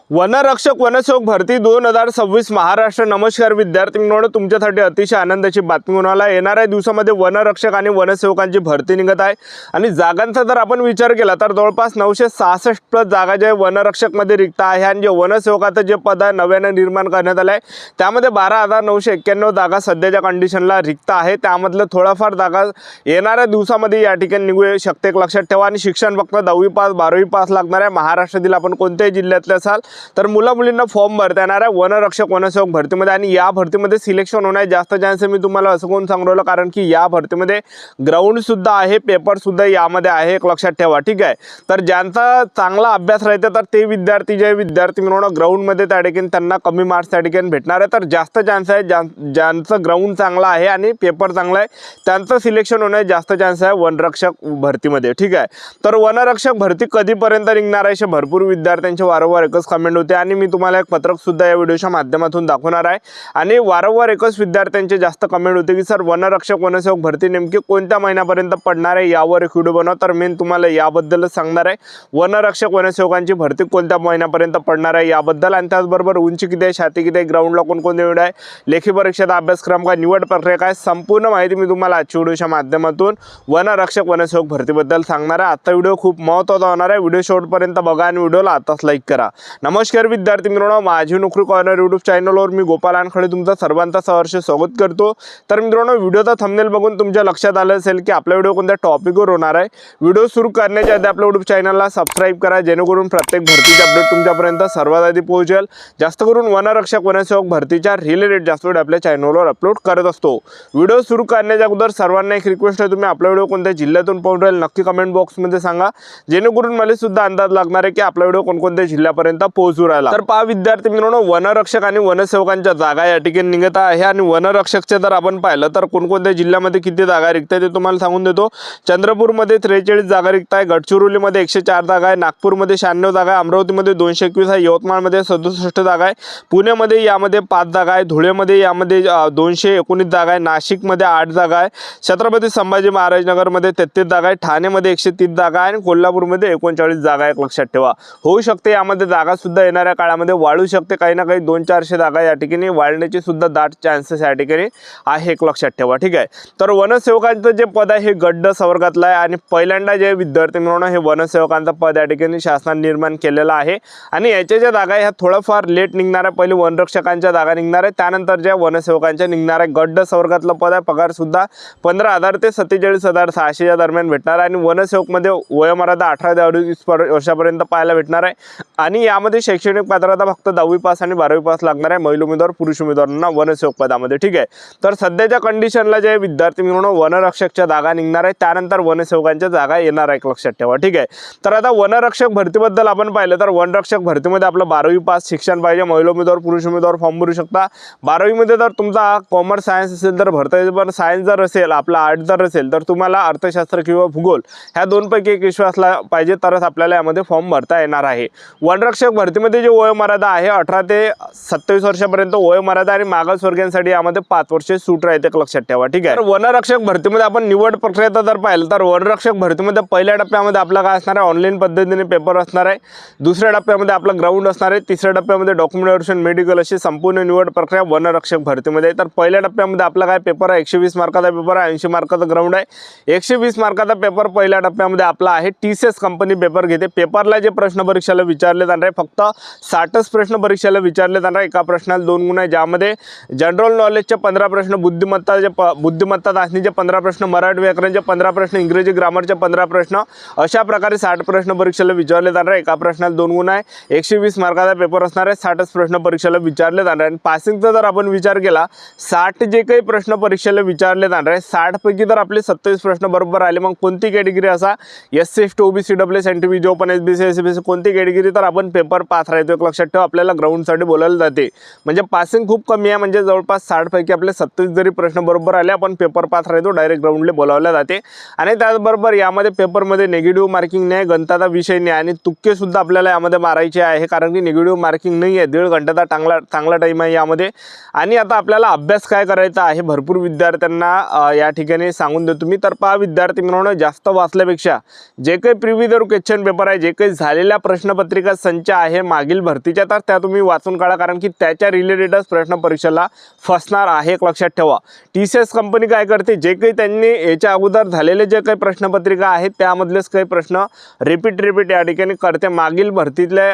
वनरक्षक वनसेवक भरती 2026 महाराष्ट्र। नमस्कार विद्यार्थी मित्रांनो, तुमच्यासाठी अतिशय आनंदाची बातमी होणार येणाऱ्या दिवसामध्ये वनरक्षक आणि वनसेवकांची भरती निघत आहे। आणि जागांचा जर आपण विचार केला तर जवळपास 966 प्लस जागा जे वनरक्षक मध्ये रिक्त आहे आणि जे वनसेवकाचं जे पद आहे नव्याने निर्माण करण्यात आले आहे त्यामध्ये 12,991 जागा सध्याच्या कंडिशनला रिक्त आहे। त्यामधलं थोडाफार जागा येणाऱ्या दिवसामध्ये या ठिकाणी निघू शकते, एक लक्षात ठेवा। आणि शिक्षण फक्त 10वी पास 12वी पास लागणार आहे। महाराष्ट्रातील आपण कोणत्याही जिल्ह्यातले असाल तर मुला मुलींना फॉर्म भरता येणार आहे वनरक्षक वनसेवक भरतीमध्ये। आणि या भरतीमध्ये सिलेक्शन होण्याचे जास्त चान्स आहे। मी तुम्हाला असं कोण सांगतो कारण की या भरतीमध्ये ग्राउंड सुद्धा आहे, पेपर सुद्धा यामध्ये आहे, एक लक्षात ठेवा, ठीक आहे। तर ज्यांचा चांगला अभ्यास राहते तर ते विद्यार्थी मिळवणं ग्राउंड मध्ये त्या ठिकाणी त्यांना कमी मार्क्स त्या ठिकाणी भेटणार आहे। तर जास्त चान्स आहे ज्यांचं ग्राउंड चांगला आहे आणि पेपर चांगला आहे त्यांचं सिलेक्शन होण्याचे जास्त चान्स आहे वनरक्षक भरतीमध्ये, ठीक आहे। तर वनरक्षक भरती कधीपर्यंत निघणार आहे असे भरपूर विद्यार्थ्यांचे वारंवार एकच कमेंट होते आणि मी तुम्हाला एक पत्रक सुद्धा या व्हिडिओच्या माध्यमातून दाखवणार आहे। आणि वारंवार एकच विद्यार्थ्यांचे जास्त कमेंट होते की सर वनरक्षक वनसेवक भरती नेमकी कोणत्या महिन्यापर्यंत पडणार आहे यावर एक व्हिडिओ बनव। तर मी तुम्हाला याबद्दलच सांगणार आहे वनरक्षक वनसेवकांची भरती कोणत्या महिन्यापर्यंत पडणार आहे याबद्दल। आणि त्याचबरोबर उंची किती आहे, छाती किती आहे, ग्राउंडला कोणकोणते वेळ आहे, लेखी परीक्षेचा अभ्यासक्रम काय, निवड प्रक्रिया काय, संपूर्ण माहिती मी तुम्हाला आजच्या व्हिडिओच्या माध्यमातून वनरक्षक वनसेवक भरतीबद्दल सांगणार आहे। आजचा व्हिडिओ खूप महत्त्वाचा होणार आहे, व्हिडिओ शेवटपर्यंत बघा आणि व्हिडिओला आताच लाईक करा। नमस्कार विद्यार्थी मित्रांनो, माझी नोकरी कॉर्नर यूट्यूब चॅनलवर मी गोपाल आनखळे तुमचं सर्वांचं सहर्ष स्वागत करतो। तर मित्रांनो, व्हिडिओचा थंबनेल बघून तुमच्या लक्षात आलं असेल की आपला व्हिडिओ कोणत्या टॉपिकवर होणार आहे। व्हिडिओ सुरू करण्याच्या आधी आपल्या यूट्यूब चॅनलला सबस्क्राइब करा जेणेकरून प्रत्येक भरतीचे अपडेट तुमच्यापर्यंत सर्वात आधी पोहोचेल। जास्त करून वनरक्षक वनसेवक भरतीच्या रिलेटेड जास्त व्हिडिओ आपल्या चॅनलवर अपलोड करत असतो। व्हिडिओ सुरू करण्याच्या अगोदर सर्वांना एक रिक्वेस्ट आहे, तुम्ही आपला व्हिडिओ कोणत्या जिल्ह्यातून पाहून राहील नक्की कमेंट बॉक्समध्ये सांगा जेणेकरून मला सुद्धा अंदाज लागणार आहे की आपला व्हिडिओ कोणकोणत्या जिल्ह्यापर्यंत पोहोचू राहिला। तर पहा विद्यार्थी मित्रांनो, वनरक्षक आणि वनसेवकांच्या जागा या ठिकाणी निघत आहे। आणि वनरक्षकचे जर आपण पाहिलं तर कोणकोणत्या जिल्ह्यामध्ये किती जागा रिक्त आहे ते तुम्हाला सांगून देतो। चंद्रपूरमध्ये 43 जागा रिक्त आहे, गडचिरोलीमध्ये 104 जागा आहे, नागपूरमध्ये 96 जागा आहे, अमरावतीमध्ये 221 आहे, यवतमाळमध्ये 67 जागा आहे, पुण्यामध्ये यामध्ये 5 जागा आहे, धुळेमध्ये यामध्ये 219 जागा आहे, नाशिकमध्ये 8 जागा आहे, छत्रपती संभाजी महाराज नगरमध्ये 33 जागा आहे, ठाणेमध्ये 130 जागा आहे आणि कोल्हापूरमध्ये 39 जागा आहे, लक्षात ठेवा। होऊ शकते यामध्ये जागा सुद्धा येणाऱ्या काळामध्ये वाढू शकते, काही ना काही 200-400 जागा या ठिकाणी वाढण्याची सुद्धा दाट चान्सेस या ठिकाणी आहे, एक लक्षात ठेवा, ठीक आहे। तर वनसेवकांचं जे पद आहे हे गड्ड संवर्गातलं आहे आणि पहिल्यांदा जे विद्यार्थी मिळवणं हे वनसेवकांचं पद या ठिकाणी शासनाने निर्माण केलेलं आहे। आणि याच्या ज्या जागा ह्या थोडंफार लेट निघणार आहे, पहिले वनरक्षकांच्या जागा निघणार आहे, त्यानंतर ज्या वनसेवकांच्या निघणार आहे। गड्ड संवर्गातलं पद आहे, पगार सुद्धा 15,000 ते 47,600 या दरम्यान भेटणार आहे। आणि वनसेवक मध्ये वयोमर्यादा 18 ते 28 वर्षापर्यंत पाहायला भेटणार आहे। आणि यामध्ये शैक्षणिक पात्रता फक्त 10वी पास आणि 12वी पास लागणार आहे महिला उमेदवार पुरुष उमेदवारांना वनसेवक पदामध्ये, ठीक आहे। तर सध्याच्या कंडिशनला जे विद्यार्थी मिळवणं वनरक्षकच्या जागा निघणार आहे, त्यानंतर वनसेवकांच्या जागा येणार आहे, लक्षात ठेवा, ठीक आहे। तर आता वनरक्षक भरतीबद्दल आपण पाहिलं तर वनरक्षक भरतीमध्ये आपलं 12वी पास शिक्षण पाहिजे, महिला उमेदवार पुरुष उमेदवार फॉर्म भरू शकता। 12वी मध्ये जर तुमचा कॉमर्स सायन्स असेल तर भरता येईल, पण सायन्स जर असेल आपला आर्ट जर असेल तर तुम्हाला अर्थशास्त्र किंवा भूगोल ह्या दोनपैकी एक विषय असला पाहिजे तरच आपल्याला यामध्ये फॉर्म भरता येणार आहे। वनरक्षक भरतीमध्ये जे वयोमर्यादा आहे 18 ते 27 वर्षापर्यंत वयोमर्यादा आणि मागासवर्गीयांसाठी यामध्ये 5 वर्षे सूट राहते, लक्षात ठेवा, ठीक आहे। तर वनरक्षक भरतीमध्ये आपण निवड प्रक्रिया जर पाहिलं तर वनरक्षक भरतीमध्ये पहिल्या टप्प्यामध्ये आपला काय असणार आहे, ऑनलाईन पद्धतीने पेपर असणार आहे, दुसऱ्या टप्प्यामध्ये आपला ग्राउंड असणार आहे, तिसऱ्या टप्प्यामध्ये डॉक्युमेंटेशन मेडिकल अशी संपूर्ण निवड प्रक्रिया वनरक्षक भरतीमध्ये। तर पहिल्या टप्प्यामध्ये आपला काय पेपर आहे 120 मार्काचा पेपर आहे, 80 मार्काचा ग्राउंड आहे। 120 मार्काचा पेपर पहिल्या टप्प्यामध्ये आपला आहे, TCS कंपनी पेपर घेते। पेपरला जे प्रश्न परीक्षेला विचारले जाणार आहे फक्त 60च प्रश्न परीक्षेला विचारले जाणार आहे, एका प्रश्नाला 2 गुण आहे, ज्यामध्ये जनरल नॉलेजचे 15 प्रश्न, बुद्धिमत्ता चाचणीचे 15 प्रश्न, मराठी व्याकरणचे 15 प्रश्न, इंग्रजी ग्रामरचे 15 प्रश्न, अशा प्रकारे 60 प्रश्न परीक्षेला विचारले जाणार आहे, एका प्रश्नाला 2 गुण आहे, 120 मार्काचा पेपर असणार आहे, 60च प्रश्न परीक्षेला विचारले जाणार आहे। आणि पासिंगचा जर आपण विचार केला 60 जे काही प्रश्न परीक्षेला विचारले जाणार आहे 60 पैकी जर आपले 27 प्रश्न बरोबर आले मग कोणती कॅटेगरी असा SC ST OBC EWS NTB जो पण SBC SBC कोणती कॅटेगरी तर आपण पेपर पास राहतो, एक लक्षात ठेवा। आपल्याला ग्राउंडसाठी बोलायला जाते म्हणजे पासिंग खूप कमी आहे, म्हणजे जवळपास 60 पैकी आपले 27 जरी प्रश्न बरोबर आले आपण पेपर पास राहतो, डायरेक्ट ग्राउंडला बोलावले जाते। आणि त्याचबरोबर यामध्ये पेपरमध्ये निगेटिव्ह मार्किंग नाही, गणिताचा विषय नाही आणि तुक्के सुद्धा आपल्याला यामध्ये मारायचे आहे, कारण की निगेटिव्ह मार्किंग नाही आहे, 1.5 घंट्याचा चांगला टाईम आहे यामध्ये। आणि आता आपल्याला अभ्यास काय करायचा आहे भरपूर विद्यार्थ्यांना या ठिकाणी सांगून देतो मी। तर पहा विद्यार्थी मित्रांनो, जास्त वाचल्यापेक्षा जे काही प्रिव्हियस क्वेश्चन पेपर आहे, जे काही झालेल्या प्रश्नपत्रिका संच आहे आहे मागील भरतीच्या, तर त्या तुम्ही वाचून काढा, कारण की त्याच्या रिलेटेडच प्रश्न परीक्षेला फसणार आहे, एक लक्षात ठेवा. TCS कंपनी काय करते, जे काही त्यांनी याच्या अगोदर झालेले जे काही प्रश्नपत्रिका आहेत त्यामधलेच काही प्रश्न रिपीट या ठिकाणी करते, मागील भरतीतले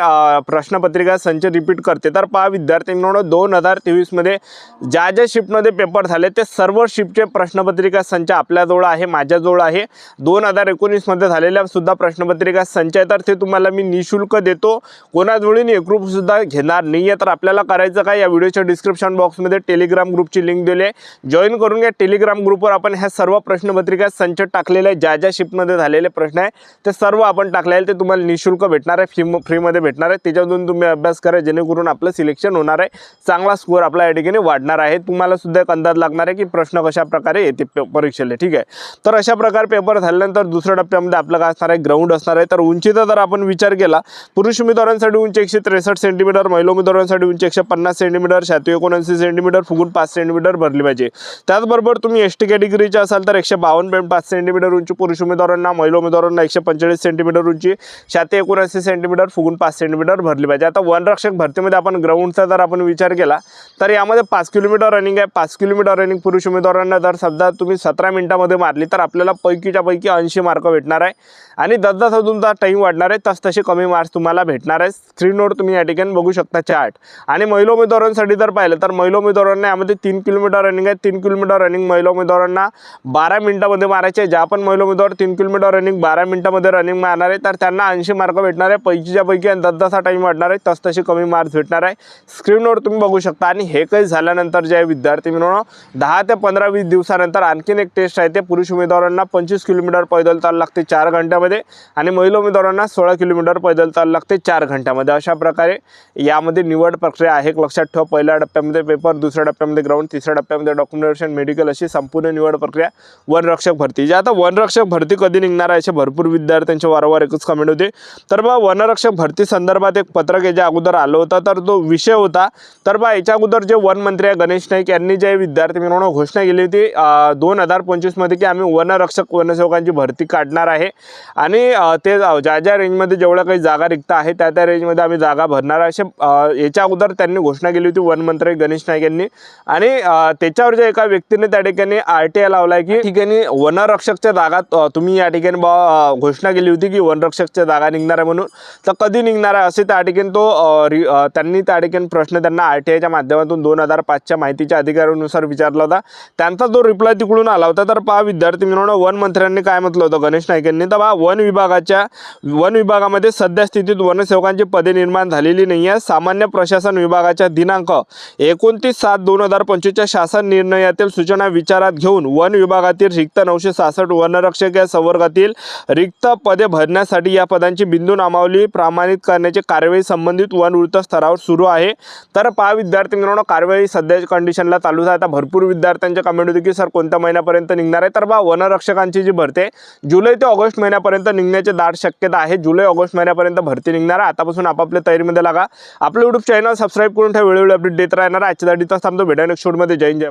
प्रश्नपत्रिका संच रिपीट करते. तर पहा विद्यार्थी मित्रांनो, 2023 मध्ये ज्या शिफ्टमध्ये पेपर झाले ते सर्व शिफ्टचे प्रश्नपत्रिका संच आपल्याजवळ आहे, माझ्याजवळ आहे. 2019 मध्ये झालेल्या सुद्धा प्रश्नपत्रिका संच आहे, तर ते तुम्हाला मी निशुल्क देतो, कोणाजवळून एकरूप सुद्धा घेणार नाही आहे. तर आपल्याला करायचं काय, या व्हिडिओच्या डिस्क्रिप्शन बॉक्समध्ये टेलिग्राम ग्रुपची लिंक दिली आहे, जॉईन करून घ्या. टेलिग्राम ग्रुपवर आपण ह्या सर्व प्रश्नपत्रिका संच टाकलेले आहे, ज्या शिफ्टमध्ये झालेले प्रश्न आहे ते सर्व आपण टाकले आहे, ते तुम्हाला निशुल्क भेटणार आहे, फ्रीमध्ये भेटणार आहे. त्याच्यातून तुम्ही अभ्यास करा, जेणेकरून आपलं सिलेक्शन होणार आहे, चांगला स्कोअर आपल्या या ठिकाणी वाढणार आहे. तुम्हाला सुद्धा एक अंदाज लागणार आहे की प्रश्न कशा प्रकारे येते परीक्षेला. ठीक आहे, तर अशा प्रकारे पेपर झाल्यानंतर दुसऱ्या टप्प्यामध्ये आपलं काय असणार आहे, ग्राउंड असणार आहे. तर उंचीचा जर आपण विचार केला, पुरुष उमेदवारांसाठी उंची 163 सेंटीमीटर, महिला उमेदवारांसाठी उंची 150 सेंटीमीटर, छाती 79 सेंटीमीटर, फुगून 5 सेंटीमीटर भरली पाहिजे. त्याचबरोबर तुम्ही ST कॅटेगरीचे असाल तर 152.5 सेंटीमीटर उंची पुरुष उमेदवारांना, महिला उमेदवारांना 145 सेंटीमीटर उंची, छाती 79 सेंटीमीटर, फुगून 5 सेंटीमीटर भरली पाहिजे. आता वनरक्षक भरतीमध्ये आपण ग्राउंडचा जर आपण विचार केला तर यामध्ये 5 किलोमीटर रनिंग आहे. 5 किलोमीटर रनिंग पुरुष उमेदवारांना जर समजा तुम्ही 17 मिनिटांमध्ये मारली तर आपल्याला पैकीच्या पैकी 80 मार्क भेटणार आहे, आणि जसजसा तुमचा टाईम वाढणार आहे तसे कमी मार्क्स तुम्हाला भेटणार आहे. स्क्रीनवर तुम्ही या ठिकाणी बघू शकता चार्ट. आणि महिला उमेदवारांसाठी जर पाहिलं तर महिला उमेदवारांना यामध्ये 3 किलोमीटर रनिंग आहे. 3 किलोमीटर रनिंग महिला उमेदवारांना 12 मिनिटांमध्ये मारायचे आहे. ज्या पण महिला उमेदवार 3 किलोमीटर रनिंग 12 मिनिटांमध्ये रनिंग मारणार आहे तर त्यांना 80 मार्क भेटणार आहे पैकीच्या पैकी, आणि जसजसा टाईम वाढणार आहे तसे कमी मार्क्स भेटणार आहे. स्क्रीनवर तुम्ही बघू शकता. आणि हे काही झाल्यानंतर जे विद्यार्थी मित्रांनो 10 ते 15-20 दिवसानंतर आणखीन एक टेस्ट आहे. ते पुरुष उमेदवारांना 25 किलोमीटर पैदल चालावं लागते 4 घंट्यामध्ये, आणि महिला उमेदवारांना 16 किलोमीटर पैदल चालावं लागते 4 घंट्यामध्ये. अशा प्रकारे यामध्ये निवड प्रक्रिया आहे, लक्षात ठेवा. पहिल्या टप्प्यामध्ये पेपर, दुसऱ्या टप्प्यामध्ये ग्राउंड, तिसऱ्या टप्प्यामध्ये डॉक्युमेंटेशन, मेडिकल, अशी संपूर्ण निवड प्रक्रिया वनरक्षक भरती. जे आता वनरक्षक भरती कधी निघणार आहे असे भरपूर विद्यार्थ्यांचे वारंवार एकच कमेंट होते. तर बा वनरक्षक भरती संदर्भात एक पत्रक याच्या अगोदर आलं होतं, तर तो विषय होता. तर बा याच्या अगोदर जे वन मंत्री आहे गणेश नाईक यांनी जे विद्यार्थी मित्रांनो घोषणा केली होती 2025 मध्ये की आम्ही वनरक्षक वनसेवकांची भरती काढणार आहे, आणि ते ज्या रेंजमध्ये जेवढ्या काही जागा रिक्त आहे त्या रेंजमध्ये आम्ही जागा भरणार आहे, असे याच्या अगोदर त्यांनी घोषणा केली होती वन मंत्री गणेश नाईक यांनी. आणि त्याच्यावर जे एका व्यक्तीने त्या ठिकाणी RTI लावला आहे की ठिकाणी वनरक्षकच्या जागा तुम्ही या ठिकाणी घोषणा केली होती की वनरक्षकच्या जागा निघणार आहे म्हणून, तर कधी निघणार आहे असे त्या ठिकाणी त्यांनी त्या ठिकाणी प्रश्न त्यांना RTIच्या माध्यमातून 2005च्या माहितीच्या अधिकारानुसार विचारला होता. त्यांचा जो रिप्लाय तिकडून आला होता. तर पहा विद्यार्थी मित्रांनो, वन मंत्र्यांनी काय म्हटलं होतं गणेश नाईक यांनी, तर वन विभागामध्ये सध्या स्थितीत वनसेवकांची पदे निर्माण झालेली नाही आहे. सामान्य प्रशासन विभागाच्या दिनांक 29/7/2025च्या शासन निर्णयातील सूचना विचारात घेऊन वन विभागातील रिक्त 966 वनरक्षक या संवर्गातील रिक्त पदे भरण्यासाठी या पदांची बिंदू नामावली प्रमाणित करण्याची कार्यवाही संबंधित वन वृत्त स्तरावर सुरू आहे. तर पहा विद्यार्थी मित्रांनो, कार्यवाही सध्याच्या कंडिशनला चालू आहे. आता भरपूर विद्यार्थ्यांच्या कमेंट होती की सर कोणत्या महिन्यापर्यंत निघणार आहे, तर वनरक्षकांची जी भरती आहे जुलै ते ऑगस्ट महिन्यापर्यंत निघण्याची दाट शक्यता आहे. जुलै-ऑगस्ट महिन्यापर्यंत भरती निघणार आहे. आतापासून आपापल्या तयारीमध्ये लागा. आपलं YouTube चॅनल सबस्क्राईब करून ठेवा, वेळोवेळी अपडेट देत राहणार. आजच्या दाटी थांबतो, भेटा नेक्स्ट शोमध्ये. जय हिंद.